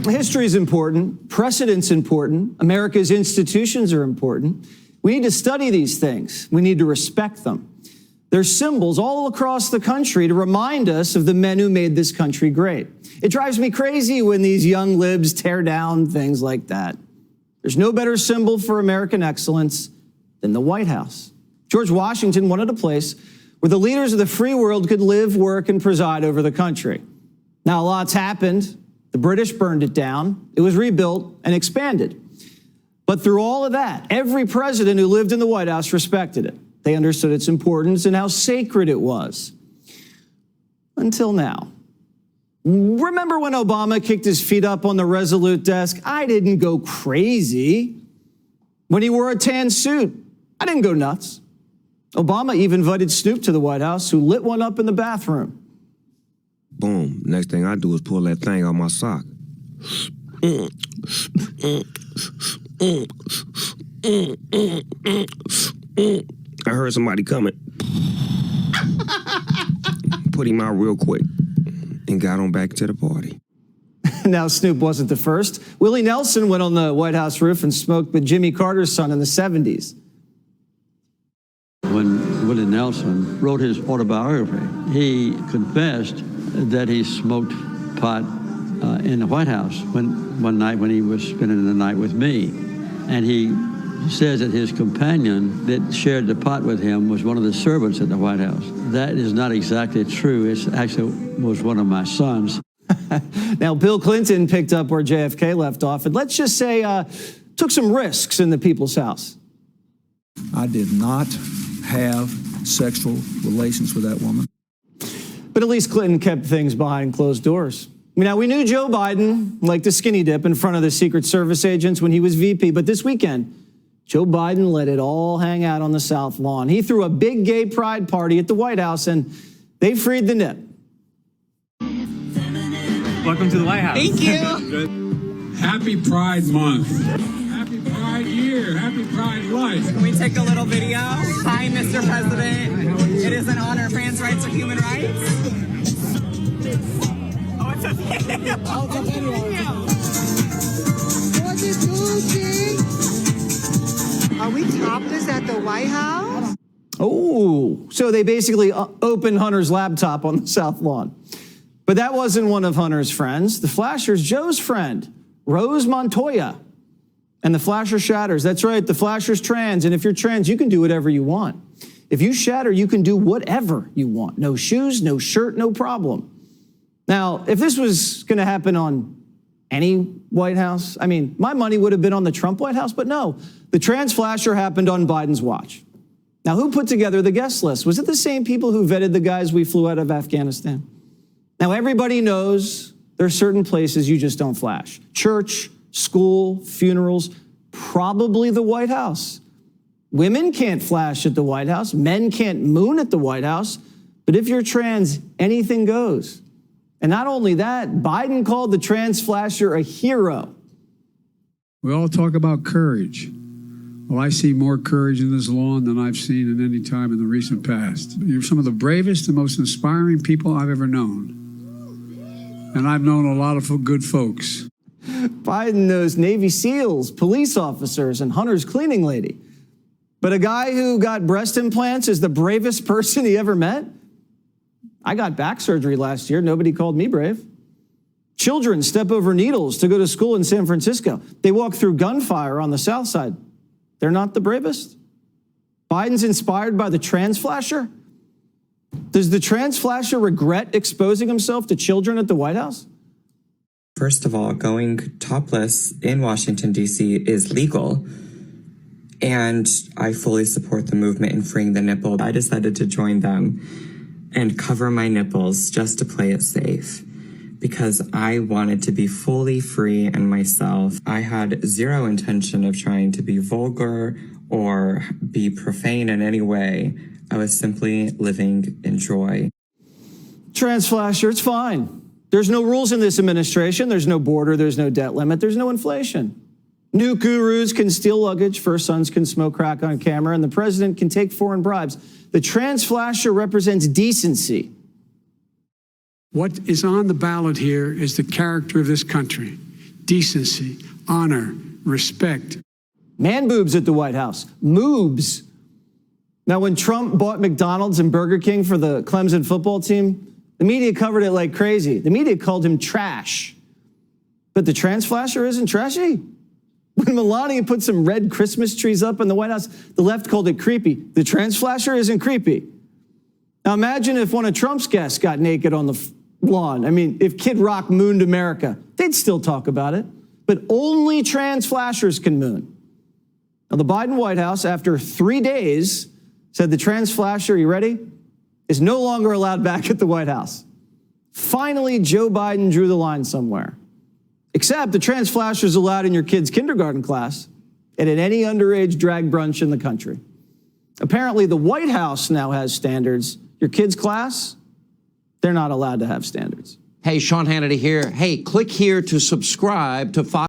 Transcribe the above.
History is important. Precedent's important. America's institutions are important. We need to study these things. We need to respect them. There's symbols all across the country to remind us of the men who made this country great. It drives me crazy when these young libs tear down things like that. There's no better symbol for American excellence than the White House. George Washington wanted a place where the leaders of the free world could live, work, and preside over the country. Now, a lot's happened. The British burned it down. It was rebuilt and expanded. But through all of that, every president who lived in the White House respected it. They understood its importance and how sacred it was. Until now. Remember when Obama kicked his feet up on the Resolute desk? I didn't go crazy. When he wore a tan suit, I didn't go nuts. Obama even invited Snoop to the White House, who lit one up in the bathroom. Boom. Next thing I do is pull that thing out my sock. I heard somebody coming. Put him out real quick and got on back to the party. Now, Snoop wasn't the first. Willie Nelson went on the White House roof and smoked with Jimmy Carter's son in the 70s. When Willie Nelson wrote his autobiography, he confessed that he smoked pot in the White House one night when he was spending the night with me. And he says that his companion that shared the pot with him was one of the servants at the White House. That is not exactly true. It actually was one of my sons. Now, Bill Clinton picked up where JFK left off, and let's just say took some risks in the People's House. I did not have sexual relations with that woman. But at least Clinton kept things behind closed doors. Now, we knew Joe Biden liked to skinny dip in front of the Secret Service agents when he was VP, but this weekend, Joe Biden let it all hang out on the South Lawn. He threw a big gay pride party at the White House, and they freed the nip. Welcome to the White House. Thank you. Happy Pride Month. Happy Pride Year. Happy Pride Life. Can we take a little video? Hi, Mr. President. It is an honor. Trans rights are human rights. Oh, it's a video. Oh, it's a video. Are we topless at the White House? Oh, so they basically opened Hunter's laptop on the South Lawn. But that wasn't one of Hunter's friends. The Flasher's Joe's friend, Rose Montoya. And the Flasher shatters. That's right, the Flasher's trans. And if you're trans, you can do whatever you want. If you shatter, you can do whatever you want. No shoes, no shirt, no problem. Now, if this was going to happen on any White House, I mean, my money would have been on the Trump White House, but no. The trans Flasher happened on Biden's watch. Now, who put together the guest list? Was it the same people who vetted the guys we flew out of Afghanistan? Now, everybody knows there are certain places you just don't flash. Church, school, funerals, probably the White House. Women can't flash at the White House. Men can't moon at the White House. But if you're trans, anything goes. And not only that, Biden called the trans flasher a hero. We all talk about courage. Well, I see more courage in this lawn than I've seen in any time in the recent past. You're some of the bravest and most inspiring people I've ever known. And I've known a lot of good folks. Biden knows Navy SEALs, police officers, and Hunter's cleaning lady. But a guy who got breast implants is the bravest person he ever met? I got back surgery last year. Nobody called me brave. Children step over needles to go to school in San Francisco. They walk through gunfire on the South Side. They're not the bravest? Biden's inspired by the trans flasher? Does the trans flasher regret exposing himself to children at the White House? First of all, going topless in Washington, D.C. is legal. And I fully support the movement in freeing the nipple. I decided to join them and cover my nipples just to play it safe because I wanted to be fully free and myself. I had zero intention of trying to be vulgar or be profane in any way. I was simply living in joy. Trans flasher, it's fine. There's no rules in this administration. There's no border. There's no debt limit. There's no inflation. New gurus can steal luggage. First sons can smoke crack on camera. And the president can take foreign bribes. The trans flasher represents decency. What is on the ballot here is the character of this country. decency, honor, respect. Man boobs at the White House. Moobs. Now, when Trump bought McDonald's and Burger King for the Clemson football team, the media covered it like crazy. The media called him trash. But the trans flasher isn't trashy. When Melania put some red Christmas trees up in the White House, the left called it creepy. The trans flasher isn't creepy. Now imagine if one of Trump's guests got naked on the lawn. I mean, if Kid Rock mooned America, they'd still talk about it. But only trans flashers can moon. Now the Biden White House, after 3 days, said the trans flasher, you ready, is no longer allowed back at the White House. Finally, Joe Biden drew the line somewhere. Except the trans flasher is allowed in your kid's kindergarten class and at any underage drag brunch in the country. Apparently, the White House now has standards. Your kid's class, they're not allowed to have standards. Hey, Sean Hannity here. Hey, click here to subscribe to Fox.